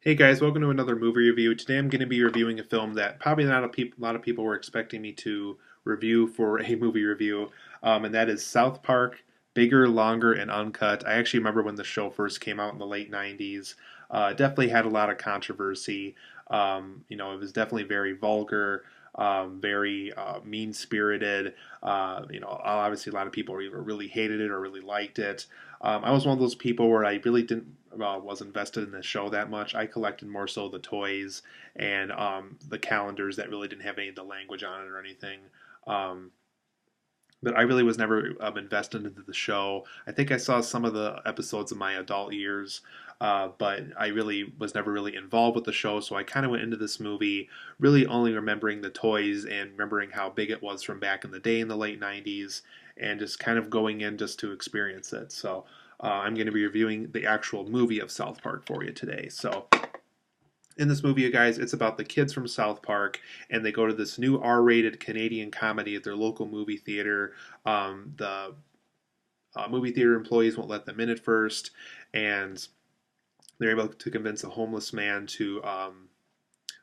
Hey guys, welcome to another movie review. Today I'm going to be reviewing a film that probably not a lot of people were expecting me to review for a movie review, and that is South Park, Bigger, Longer, and Uncut. I actually remember when the show first came out in the late 90s. It definitely had a lot of controversy. It was definitely very vulgar, very mean-spirited. Obviously a lot of people either really hated it or really liked it. I was one of those people where I really didn't was invested in the show that much. I collected more so the toys and the calendars that really didn't have any of the language on it or anything. Um, but I really was never invested into the show. I think I saw some of the episodes in my adult years, but I really was never really involved with the show. So I kind of went into this movie really only remembering the toys and remembering how big it was from back in the day in the late 90s and just kind of going in just to experience it. So I'm going to be reviewing the actual movie of South Park for you today. So in this movie, you guys, it's about the kids from South Park, and they go to this new R-rated Canadian comedy at their local movie theater. The movie theater employees won't let them in at first, and they're able to convince a homeless man to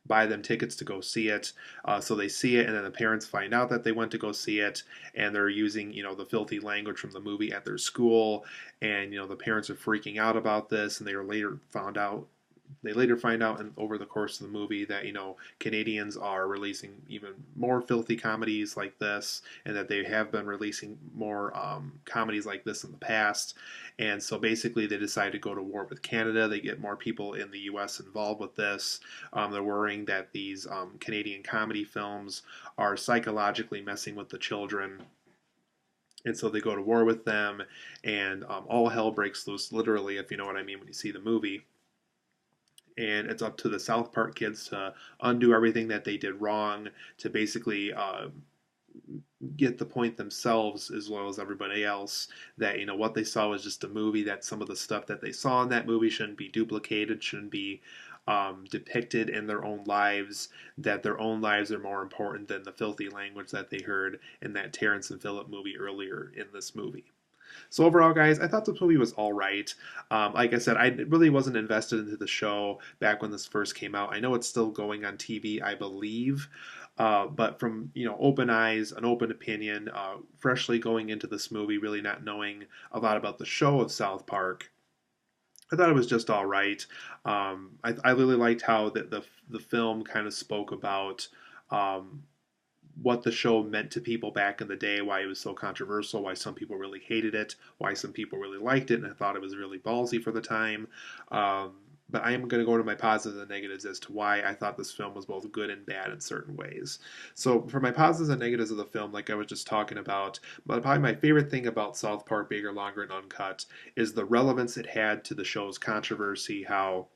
buy them tickets to go see it. So they see it, and then the parents find out that they went to go see it, and they're using the filthy language from the movie at their school, and the parents are freaking out about this, and they later find out over the course of the movie that Canadians are releasing even more filthy comedies like this, and that they have been releasing more comedies like this in the past. And so basically, they decide to go to war with Canada. They get more people in the U.S. involved with this. They're worrying that these Canadian comedy films are psychologically messing with the children. And so they go to war with them, and all hell breaks loose, literally, if you know what I mean when you see the movie. And it's up to the South Park kids to undo everything that they did wrong, to basically get the point themselves as well as everybody else that what they saw was just a movie, that some of the stuff that they saw in that movie shouldn't be duplicated, shouldn't be depicted in their own lives, that their own lives are more important than the filthy language that they heard in that Terrence and Phillip movie earlier in this movie. So overall, guys, I thought this movie was all right. Like I said, I really wasn't invested into the show back when this first came out. I know it's still going on TV, I believe. But from open eyes, an open opinion, freshly going into this movie, really not knowing a lot about the show of South Park, I thought it was just all right. I really liked how the film kind of spoke about what the show meant to people back in the day, why it was so controversial, why some people really hated it, why some people really liked it, and I thought it was really ballsy for the time. But I am going to go to my positives and negatives as to why I thought this film was both good and bad in certain ways. So, for my positives and negatives of the film, like I was just talking about, but probably my favorite thing about South Park, Bigger, Longer, and Uncut is the relevance it had to the show's controversy, how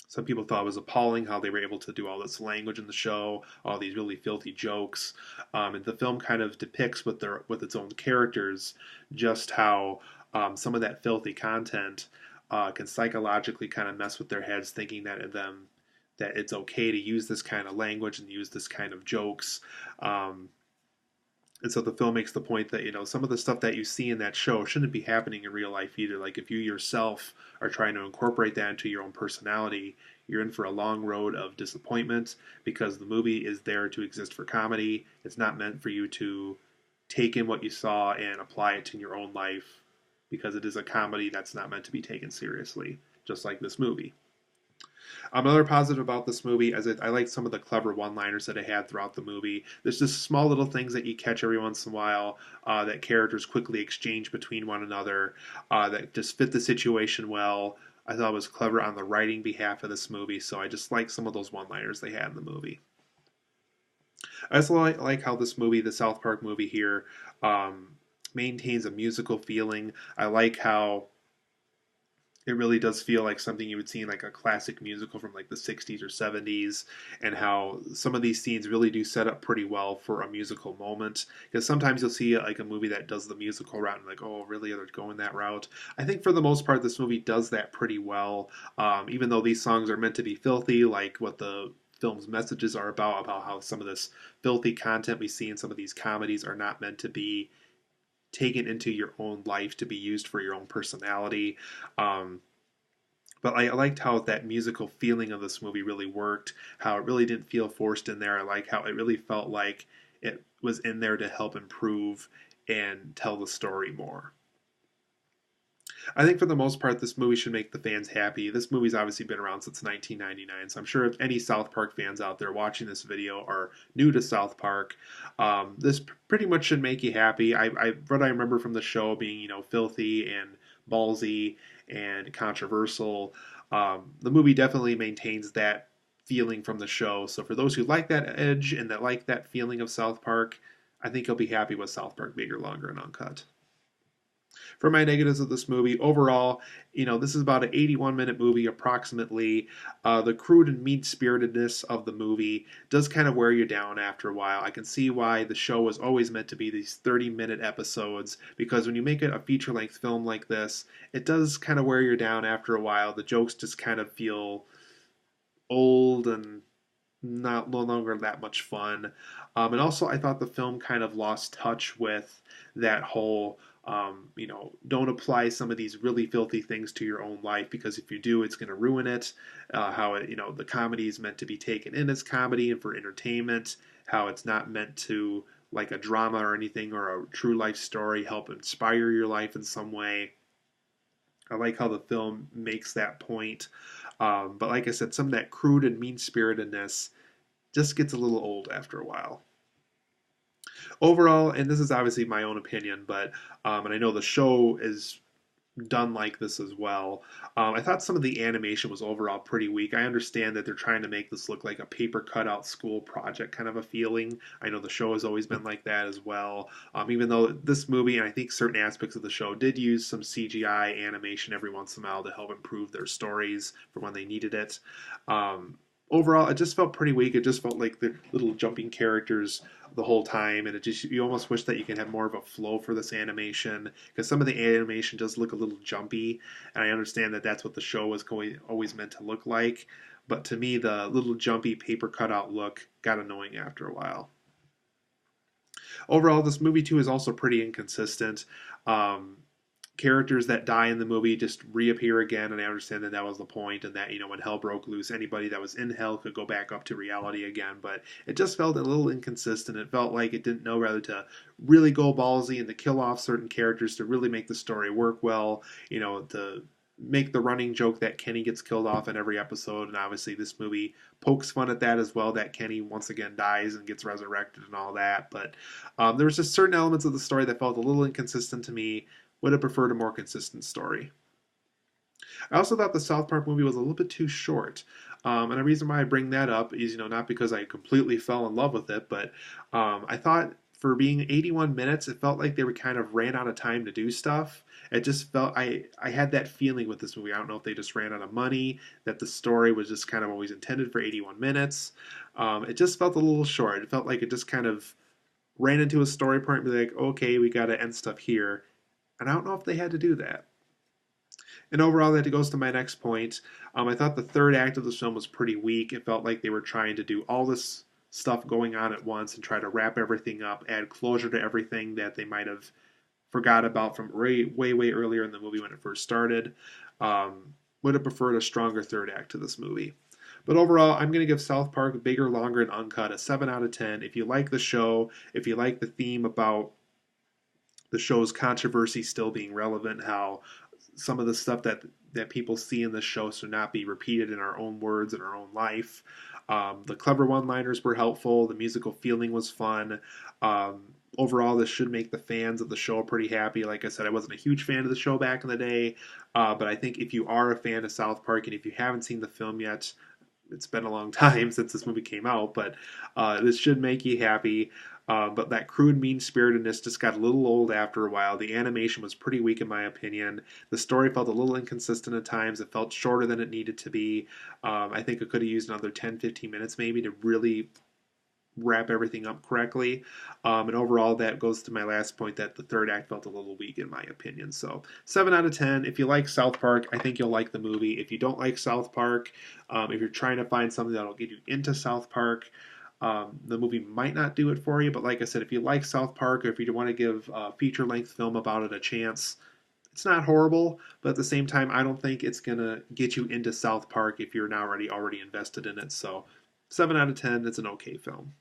some people thought it was appalling how they were able to do all this language in the show, all these really filthy jokes, and the film kind of depicts with its own characters just how some of that filthy content can psychologically kind of mess with their heads, thinking that it's okay to use this kind of language and use this kind of jokes. And so the film makes the point that some of the stuff that you see in that show shouldn't be happening in real life either. Like if you yourself are trying to incorporate that into your own personality, you're in for a long road of disappointment, because the movie is there to exist for comedy. It's not meant for you to take in what you saw and apply it to your own life, because it is a comedy that's not meant to be taken seriously, just like this movie. Another positive about this movie is I like some of the clever one-liners that it had throughout the movie. There's just small little things that you catch every once in a while, that characters quickly exchange between one another, that just fit the situation well. I thought it was clever on the writing behalf of this movie, so I just like some of those one-liners they had in the movie. I also like how this movie, the South Park movie here, maintains a musical feeling. I like how it really does feel like something you would see in like a classic musical from like the 60s or 70s, and how some of these scenes really do set up pretty well for a musical moment, because sometimes you'll see like a movie that does the musical route and like, oh really, they're going that route. I think for the most part this movie does that pretty well, even though these songs are meant to be filthy, like what the film's messages are about how some of this filthy content we see in some of these comedies are not meant to be taken into your own life to be used for your own personality. Um, But I liked how that musical feeling of this movie really worked, how it really didn't feel forced in there. I like how it really felt like it was in there to help improve and tell the story more. I think for the most part, this movie should make the fans happy. This movie's obviously been around since 1999, so I'm sure if any South Park fans out there watching this video are new to South Park, this pretty much should make you happy. What I remember from the show being, filthy and ballsy and controversial. The movie definitely maintains that feeling from the show. So for those who like that edge and that like that feeling of South Park, I think you'll be happy with South Park Bigger, Longer, and Uncut. For my negatives of this movie, overall, this is about an 81-minute movie approximately. The crude and mean-spiritedness of the movie does kind of wear you down after a while. I can see why the show was always meant to be these 30-minute episodes, because when you make it a feature-length film like this, it does kind of wear you down after a while. The jokes just kind of feel old and no longer that much fun. And also, I thought the film kind of lost touch with that whole, don't apply some of these really filthy things to your own life, because if you do, it's going to ruin it. How it, the comedy is meant to be taken in as comedy and for entertainment. How it's not meant to, like a drama or anything or a true life story, help inspire your life in some way. I like how the film makes that point. But like I said, some of that crude and mean-spiritedness just gets a little old after a while. Overall, and this is obviously my own opinion, but and I know the show is done like this as well. I thought some of the animation was overall pretty weak. I understand that they're trying to make this look like a paper cutout school project kind of a feeling. I know the show has always been like that as well. Even though this movie, and I think certain aspects of the show, did use some CGI animation every once in a while to help improve their stories for when they needed it. Overall, it just felt pretty weak. It just felt like the little jumping characters the whole time, and you almost wish that you can have more of a flow for this animation, because some of the animation does look a little jumpy, and I understand that that's what the show was always meant to look like. But to me, the little jumpy paper cutout look got annoying after a while. Overall, this movie too is also pretty inconsistent. Characters that die in the movie just reappear again, and I understand that that was the point, and that when hell broke loose, anybody that was in hell could go back up to reality again. But it just felt a little inconsistent. It felt like it didn't know whether to really go ballsy and to kill off certain characters to really make the story work well. To make the running joke that Kenny gets killed off in every episode, and obviously this movie pokes fun at that as well, that Kenny once again dies and gets resurrected and all that. But there was just certain elements of the story that felt a little inconsistent to me. Would have preferred a more consistent story. I also thought the South Park movie was a little bit too short. And the reason why I bring that up is, not because I completely fell in love with it, but I thought for being 81 minutes, it felt like they were kind of ran out of time to do stuff. It just felt, I had that feeling with this movie. I don't know if they just ran out of money, that the story was just kind of always intended for 81 minutes. It just felt a little short. It felt like it just kind of ran into a story point and be like, okay, we got to end stuff here. And I don't know if they had to do that. And overall, that goes to my next point. I thought the third act of this film was pretty weak. It felt like they were trying to do all this stuff going on at once and try to wrap everything up, add closure to everything that they might have forgot about from way earlier in the movie when it first started. Would have preferred a stronger third act to this movie. But overall, I'm going to give South Park Bigger, Longer, and Uncut a 7 out of 10. If you like the show, if you like the theme about the show's controversy still being relevant, how some of the stuff that people see in the show should not be repeated in our own words in our own life. The clever one-liners were helpful. The musical feeling was fun. Overall, this should make the fans of the show pretty happy. Like I said, I wasn't a huge fan of the show back in the day, but I think if you are a fan of South Park and if you haven't seen the film yet, it's been a long time since this movie came out, but this should make you happy. But that crude mean-spiritedness just got a little old after a while. The animation was pretty weak in my opinion. The story felt a little inconsistent at times. It felt shorter than it needed to be. I think it could have used another 10-15 minutes maybe to really wrap everything up correctly. And overall, that goes to my last point, that the third act felt a little weak in my opinion. So 7 out of 10. If you like South Park, I think you'll like the movie. If you don't like South Park, if you're trying to find something that'll get you into South Park, the movie might not do it for you. But like I said, if you like South Park, or if you want to give a feature-length film about it a chance, It's not horrible, but at the same time, I don't think it's gonna get you into South Park if you're now already invested in it. So, 7 out of 10. It's an okay film.